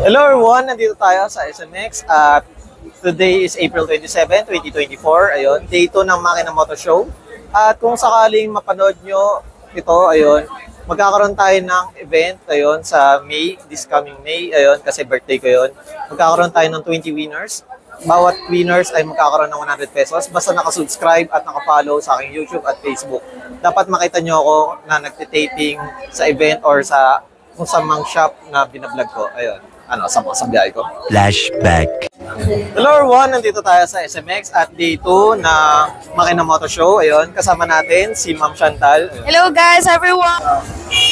Hello everyone, nandito tayo sa SMX at today is April 27, 2024. Ayun, day 2 ng Makina Moto Show. At kung sakaling mapanood nyo ito, ayun, magkakaroon tayo ng event ayun sa May, this coming May, ayun, kasi birthday ko yun. Magkakaroon tayo ng 20 winners. Bawat winners ay magkakaroon ng 100 pesos basta nakasubscribe at nakafollow sa aking YouTube at Facebook. Dapat makita nyo ako na nagtitaping sa event or sa kung sa mang shop na binablog ko. Ayun. Sa biyahe ko. Flashback. Hello everyone, nandito tayo sa SMX at day 2 na Makina Moto Show. Ayun, kasama natin si Ma'am Chantal. Ayun. Hello guys, everyone!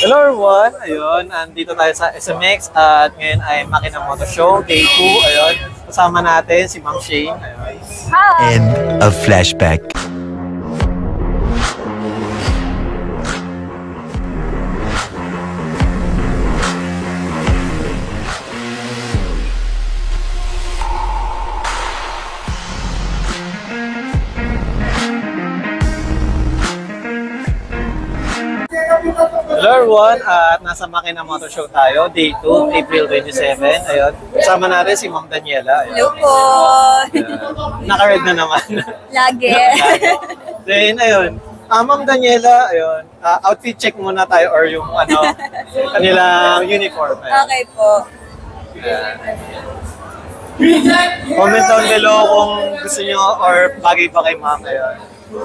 Hello everyone, ayun, nandito tayo sa SMX at ngayon ay Makina Moto Show, day 2. Ayun, kasama natin si Ma'am Shane. Ayun. Hi! End of flashback. Hello everyone, at nasa Makina Moto Show tayo, day 2, April 27. Ayun, kasama natin si Ma'am Daniela. Ayun. Hello po! Naka-red na naman. Lagi. Then, ayun. Ma'am Daniela, ayun. Outfit check muna tayo or yung kanilang uniform. Ayun. Okay po. Comment down below kung gusto nyo or bagay pa kay Ma'am. Ayun.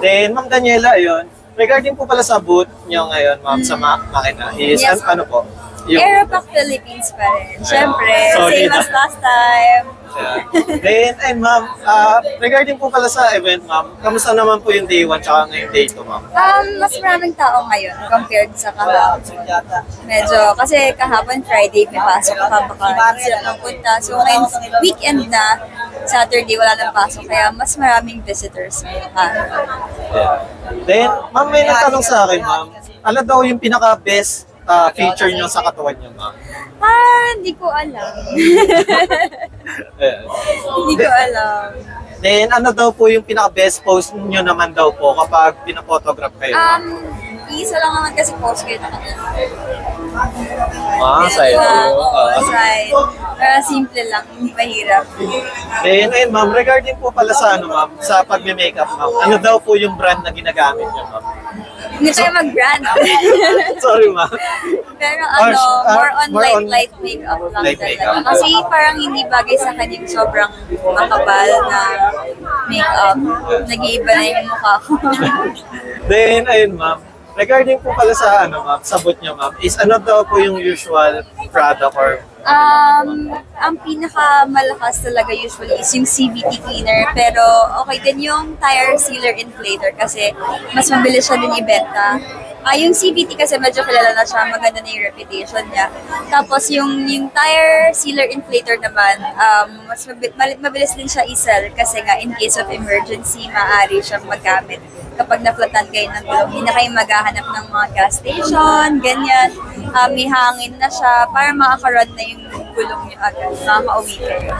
Then, Ma'am Daniela, ayun. Regarding po pala sa booth nyo ngayon, Ma'am, sa Makina, is Yes. ano po? Aeropac Philippines pa rin. Siyempre, Solid. same as last time. Then, ay ma'am, regarding po pala sa event, ma'am, kamusta naman po yung day 1 tsaka ngayong day 2, ma'am? Mas maraming tao ngayon compared sa kahapon. Medyo, kasi kahapon Friday, may pasok ka, baka hindi sila magpunta. So ngayon, weekend na, Saturday wala nang pasok, kaya mas maraming visitors ngayon. Then, ma'am, may nagtanong sa akin, ma'am, ano daw yung pinaka-best feature nyo sa katawan nyo, ma'am? Hindi ko alam. Ayan. Hindi ko alam. Then, ano daw po yung pinaka-best pose nyo naman daw po kapag pinaphotograph kayo, ma'am? Isa lang naman kasi post kayo na kanina. Side view. Side. Pero simple lang, hindi mahirap. Then, ayun, ma'am, regarding po pala sa ma'am, sa pagme-makeup, ma'am, ano daw po yung brand na ginagamit nyo, ma'am? Hindi tayo mag-brand. Sorry, ma'am. Pero More more on on light makeup lang light talaga. makeup. Kasi parang hindi bagay sa kanya yung sobrang makapal na makeup. Nag-iiba na yung mukha ko. Then, ayun, ma'am. Regarding po pala sa ma'am, sa booth nyo, ma'am, is ano daw po yung usual product or Ang pinakamalakas talaga usually is yung CVT cleaner, pero okay din yung tire sealer inflator kasi mas mabilis siya din ibenta. Yung CVT kasi medyo kilala na siya, maganda na yung reputation niya. Tapos yung tire sealer inflator naman, mas mabilis din siya i-sell kasi nga in case of emergency, maaari siyang magamit kapag na-flatan kayo ng gulong. Hindi na kayo maghahanap ng mga gas station, ganyan. May hangin na siya para makakarun na yung gulong niyo agad, makakauwi kayo.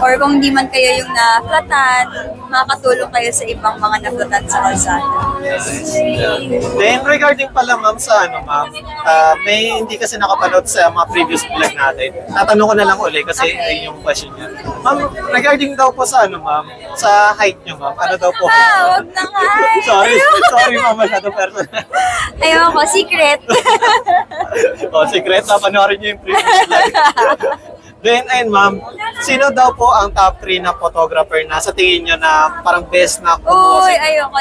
Or kung hindi man kayo yung na-flatan, makakatulong kayo sa ibang mga na-flatan sa kalsada. Then, regarding pala, ma'am, sa ma'am, may hindi kasi nakapanood sa mga previous vlog natin. Tatanong ko na lang uli kasi ayun yung question niya. Ma'am, regarding daw po sa ma'am, sa height niyo, ma'am, ano daw po? Wag na nga. Sorry, ma'am, masyado personal. Ayaw ko, secret. Secret na, panoorin niyo yung previous vlog. Then, ayun, ma'am, sino daw po ang top 3 na photographer na sa tingin niyo na parang best na Uy, ayoko.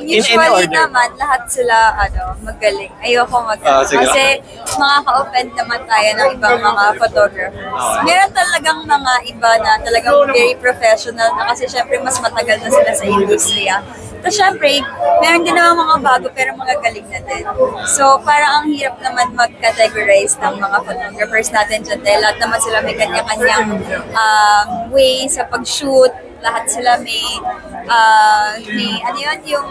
Usually order. naman, lahat sila magaling. Ayoko Sige. Kasi makaka-offend naman tayo ng ibang mga photographers. Meron talagang mga iba na talagang very professional na kasi syempre mas matagal na sila sa industriya. Tapos syempre, meron din naman mga bago pero mga galing na din. So parang ang hirap naman mag-categorize ng mga photographers natin dyan dahil lahat naman sila may kanya-kanyang way sa pag-shoot. Lahat sila may ano yun, yung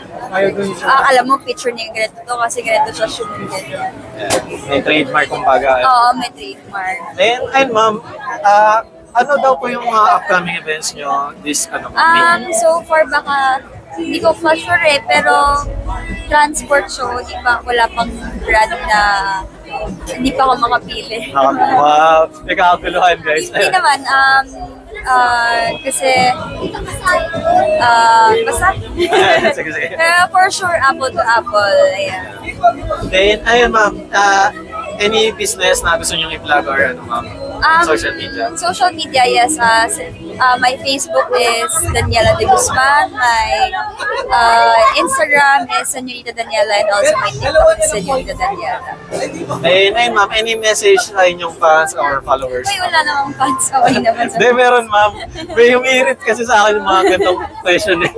alam mo, picture niya ganito to kasi ganito siya shoot ganyan. May trademark kumbaga. Oo, may trademark. Then, ayun, ma'am, ano daw po yung mga upcoming events nyo this May? So far baka hindi ko pa sure pero transport show, di ba, wala pang brand na Hindi pa ako makapili. Wow, may kakaguluhan guys. Hindi naman, kasi, basta. Sige, sige. Pero for sure, apple to apple. Ayan. Then, ayun ma'am, any business na gusto nyo i-plug or ano ma'am? Social media? Social media, yes. My Facebook is Daniela de Guzman. My Instagram is Senorita Daniela, and also my TikTok is Senorita Daniela. Ayun ma'am, any message sa inyong fans or followers? Ay, wala namang fans. Okay naman sa Hindi, meron ma'am. May humirit kasi sa akin yung mga gantong question eh.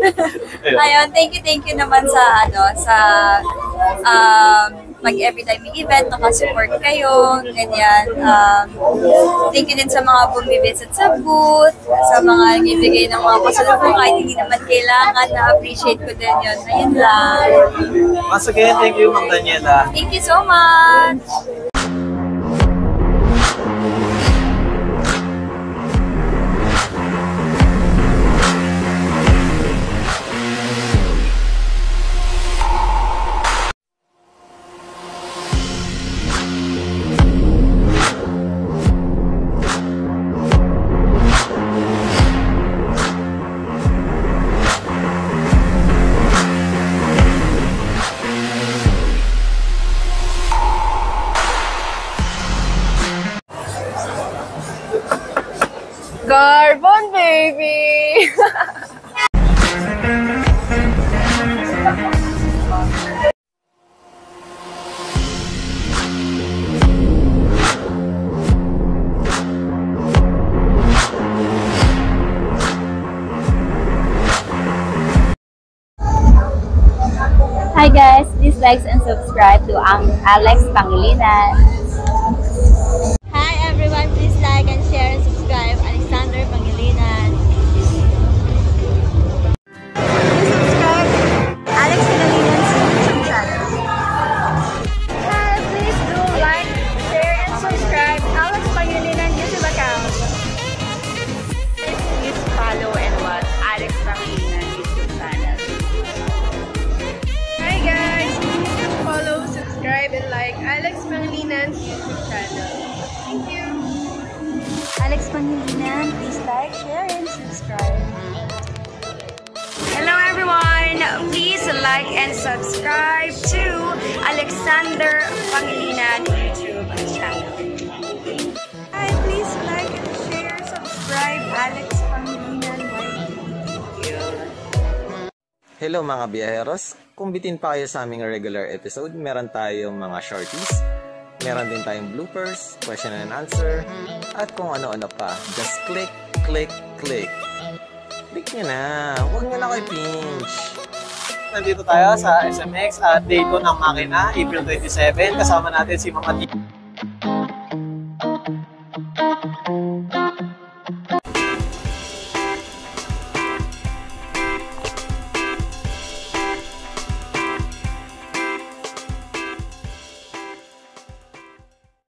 Ayun. Ayun, thank you naman sa pag every time may event, nakasupport kayo, ganyan. Thank you din sa mga bumivisit sa booth, sa mga nagbibigay ng mga pasalubong kahit hindi naman kailangan, na-appreciate ko din yun. Ayun lang. Once again, thank you ma'am Daniela. Thank you so much! Carbon, baby! Hi guys, please like and subscribe to Alex Pangilinan. Hi everyone, please like and share and subscribe Alexander Pangilinan. Subscribe Alex Pangilinan's YouTube channel. Hi, please do like, share and subscribe Alex Pangilinan YouTube account. Please follow and watch Alex Pangilinan YouTube channel. Hi guys, please follow, subscribe, and like Alex Pangilinan's YouTube channel. Thank you. Alex Pangilinan, please like, share and subscribe. Hello everyone! Please like and subscribe to Alexander Pangilinan YouTube channel. Hi, please like and share, subscribe Alex Pangilinan YouTube. Hello mga biyaheros, kung bitin pa kayo sa aming regular episode, meron tayong mga shorties, meron din tayong bloopers, question and answer, at kung ano-ano pa. Just click, click, click. Click nyo na, huwag nyo na kayo pinch. Nandito tayo sa SMX at day 2 ng makina, April 27, kasama natin si Mama T.